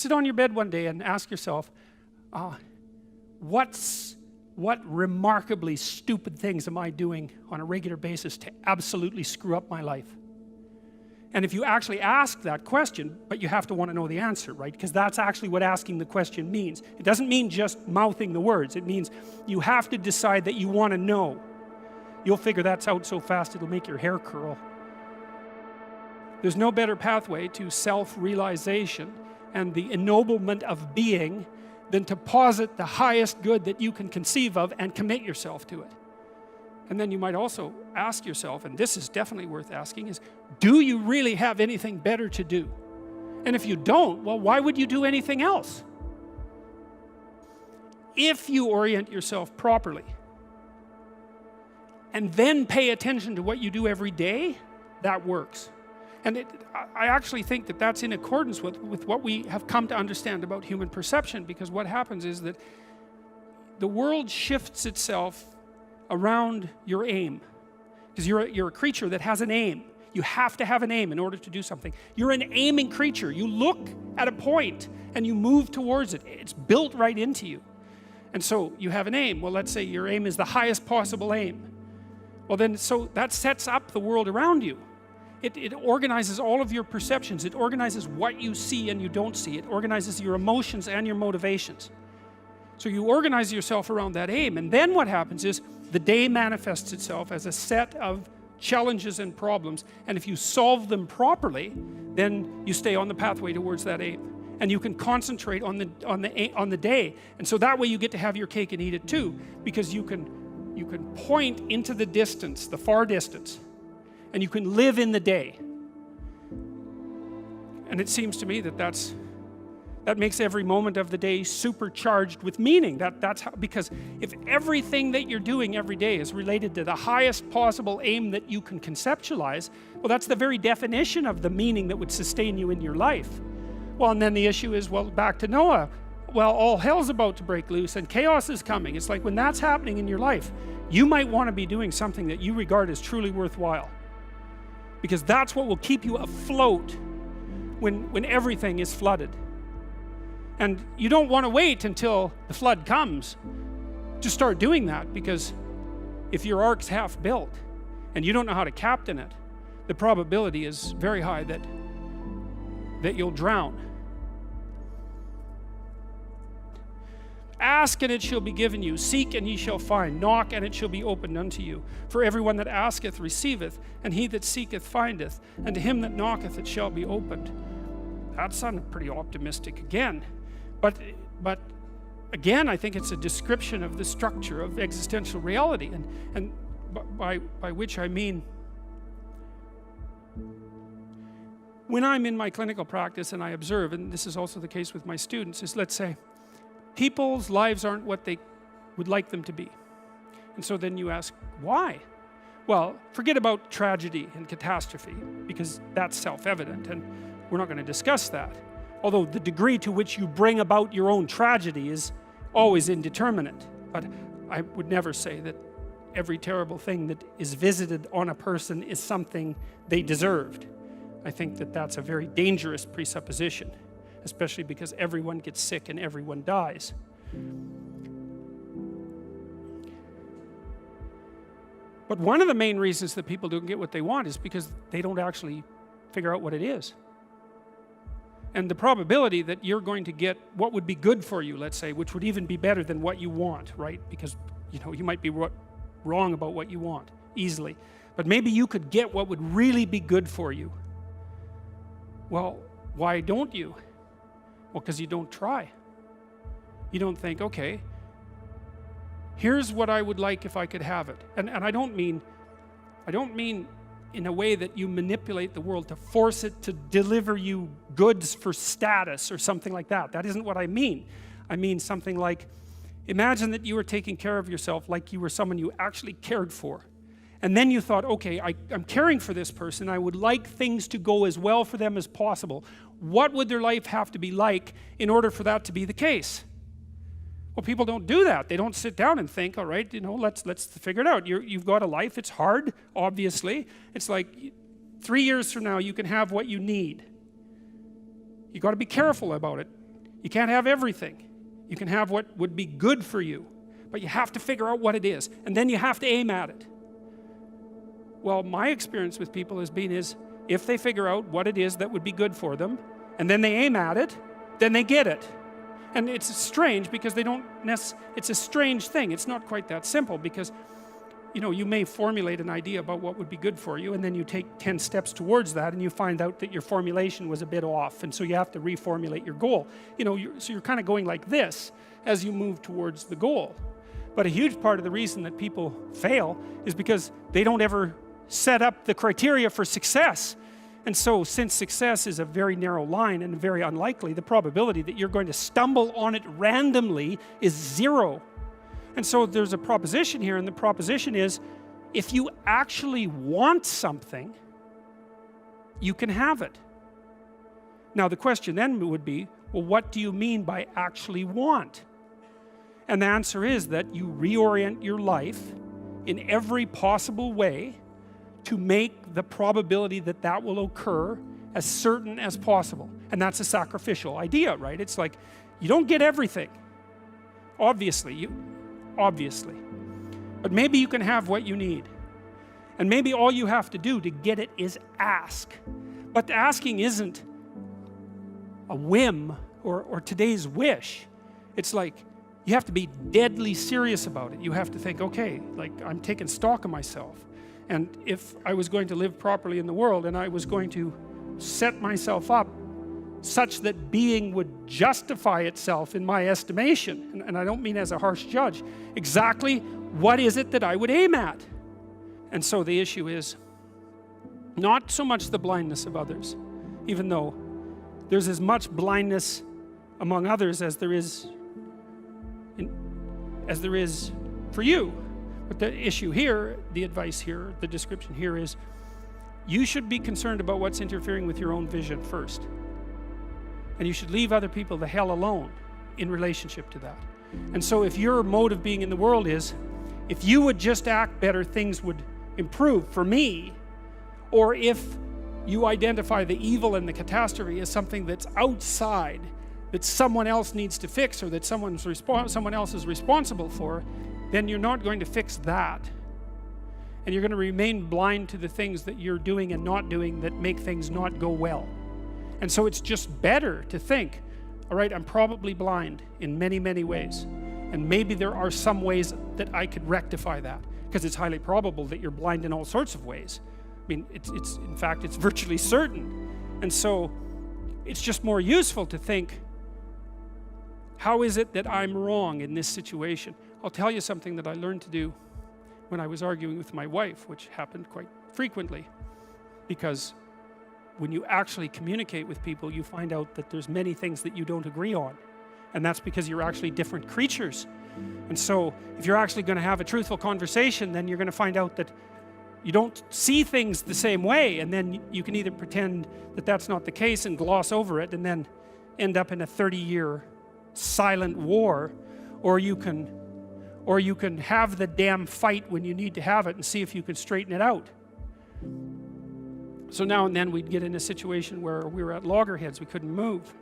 Sit on your bed one day and ask yourself, what remarkably stupid things am I doing on a regular basis to absolutely screw up my life? And if you actually ask that question, but you have to want to know the answer, right? Because that's actually what asking the question means. It doesn't mean just mouthing the words. It means you have to decide that you want to know. You'll figure that's out so fast it'll make your hair curl. There's no better pathway to self-realization and the ennoblement of being than to posit the highest good that you can conceive of and commit yourself to it. And then you might also ask yourself, and this is definitely worth asking, is do you really have anything better to do? And if you don't, well, why would you do anything else? If you orient yourself properly and then pay attention to what you do every day, that works. And I actually think that that's in accordance with what we have come to understand about human perception, because what happens is that the world shifts itself around your aim, because you're a creature that has an aim. You have to have an aim in order to do something. You're an aiming creature. You look at a point and you move towards it. It's built right into you. And so you have an aim. Well, let's say your aim is the highest possible aim. Well then, so that sets up the world around you. It organizes all of your perceptions. It organizes what you see and you don't see. It organizes your emotions and your motivations. So you organize yourself around that aim, and then what happens is the day manifests itself as a set of challenges and problems, and if you solve them properly, then you stay on the pathway towards that aim, and you can concentrate on the day. And so that way you get to have your cake and eat it too, because you can point into the distance, the far distance, and you can live in the day. And it seems to me that that makes every moment of the day supercharged with meaning. That's how, because if everything that you're doing every day is related to the highest possible aim that you can conceptualize, well, that's the very definition of the meaning that would sustain you in your life. Well, and then the issue is, well, back to Noah. Well, all hell's about to break loose and chaos is coming. It's like when that's happening in your life, you might want to be doing something that you regard as truly worthwhile, because that's what will keep you afloat when everything is flooded. And you don't want to wait until the flood comes to start doing that, because if your ark's half built and you don't know how to captain it, the probability is very high that you'll drown. Ask and it shall be given you. Seek and ye shall find. Knock and it shall be opened unto you. For everyone that asketh receiveth, and he that seeketh findeth, and to him that knocketh it shall be opened. That sounded pretty optimistic again. But again, I think it's a description of the structure of existential reality, and by which I mean, when I'm in my clinical practice and I observe, and this is also the case with my students, is, let's say people's lives aren't what they would like them to be. And so then you ask, why? Well, forget about tragedy and catastrophe, because that's self-evident, and we're not going to discuss that. Although the degree to which you bring about your own tragedy is always indeterminate. But I would never say that every terrible thing that is visited on a person is something they deserved. I think that that's a very dangerous presupposition, especially because everyone gets sick and everyone dies. But one of the main reasons that people don't get what they want is because they don't actually figure out what it is. And the probability that you're going to get what would be good for you, let's say, which would even be better than what you want, right? Because, you might be wrong about what you want easily. But maybe you could get what would really be good for you. Well, why don't you? Well, because you don't try. You don't think, okay, here's what I would like if I could have it. And I don't mean in a way that you manipulate the world to force it to deliver you goods for status or something like that. That isn't what I mean. I mean something like, imagine that you were taking care of yourself like you were someone you actually cared for. And then you thought, okay, I'm caring for this person. I would like things to go as well for them as possible. What would their life have to be like in order for that to be the case? Well, people don't do that. They don't sit down and think, all right, let's figure it out. You've got a life. It's hard, obviously. It's like 3 years from now, you can have what you need. You've got to be careful about it. You can't have everything. You can have what would be good for you, but you have to figure out what it is, and then you have to aim at it. Well, my experience with people has been is, if they figure out what it is that would be good for them, and then they aim at it, then they get it. And it's strange because they don't it's a strange thing. It's not quite that simple because, you know, you may formulate an idea about what would be good for you, and then you take 10 steps towards that, and you find out that your formulation was a bit off, and so you have to reformulate your goal. You know, so you're kind of going like this as you move towards the goal. But a huge part of the reason that people fail is because they don't ever set up the criteria for success. And so, since success is a very narrow line and very unlikely, the probability that you're going to stumble on it randomly is 0. And so there's a proposition here, and the proposition is, if you actually want something, you can have it. Now the question then would be, well, what do you mean by actually want? And the answer is that you reorient your life in every possible way to make the probability that that will occur as certain as possible. And that's a sacrificial idea, right? It's like, you don't get everything. Obviously. But maybe you can have what you need. And maybe all you have to do to get it is ask. But asking isn't a whim or today's wish. It's like, you have to be deadly serious about it. You have to think, okay, like, I'm taking stock of myself. And if I was going to live properly in the world, and I was going to set myself up such that being would justify itself in my estimation, and I don't mean as a harsh judge, exactly what is it that I would aim at? And so the issue is not so much the blindness of others, even though there's as much blindness among others as there is for you. But the issue here, the advice here, the description here is, you should be concerned about what's interfering with your own vision first. And you should leave other people the hell alone in relationship to that. And so if your mode of being in the world is, if you would just act better, things would improve for me, or if you identify the evil and the catastrophe as something that's outside, that someone else needs to fix, or that someone else is responsible for, then you're not going to fix that. And you're going to remain blind to the things that you're doing and not doing that make things not go well. And so it's just better to think, all right, I'm probably blind in many, many ways. And maybe there are some ways that I could rectify that, because it's highly probable that you're blind in all sorts of ways. I mean, in fact, it's virtually certain. And so it's just more useful to think, how is it that I'm wrong in this situation? I'll tell you something that I learned to do when I was arguing with my wife, which happened quite frequently, because when you actually communicate with people, you find out that there's many things that you don't agree on, and that's because you're actually different creatures. And so if you're actually going to have a truthful conversation, then you're going to find out that you don't see things the same way, and then you can either pretend that that's not the case and gloss over it and then end up in a 30-year silent war, or you can have the damn fight when you need to have it and see if you can straighten it out. So now and then we'd get in a situation where we were at loggerheads, we couldn't move.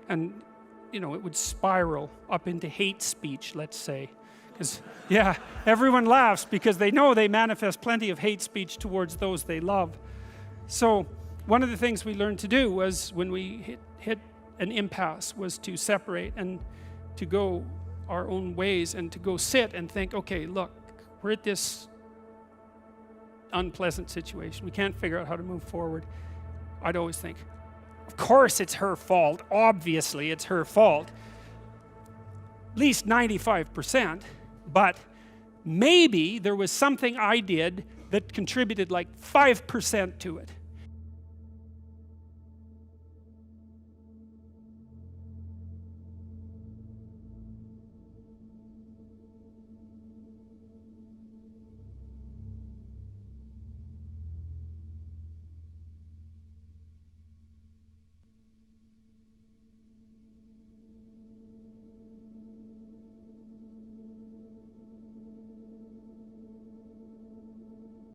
And, you know, it would spiral up into hate speech, let's say. Because, yeah, everyone laughs because they know they manifest plenty of hate speech towards those they love. So one of the things we learned to do was, when we hit an impasse, was to separate and to go our own ways, and to go sit and think, okay, look, we're at this unpleasant situation. We can't figure out how to move forward. I'd always think, of course it's her fault. Obviously it's her fault. At least 95%. But maybe there was something I did that contributed like 5% to it.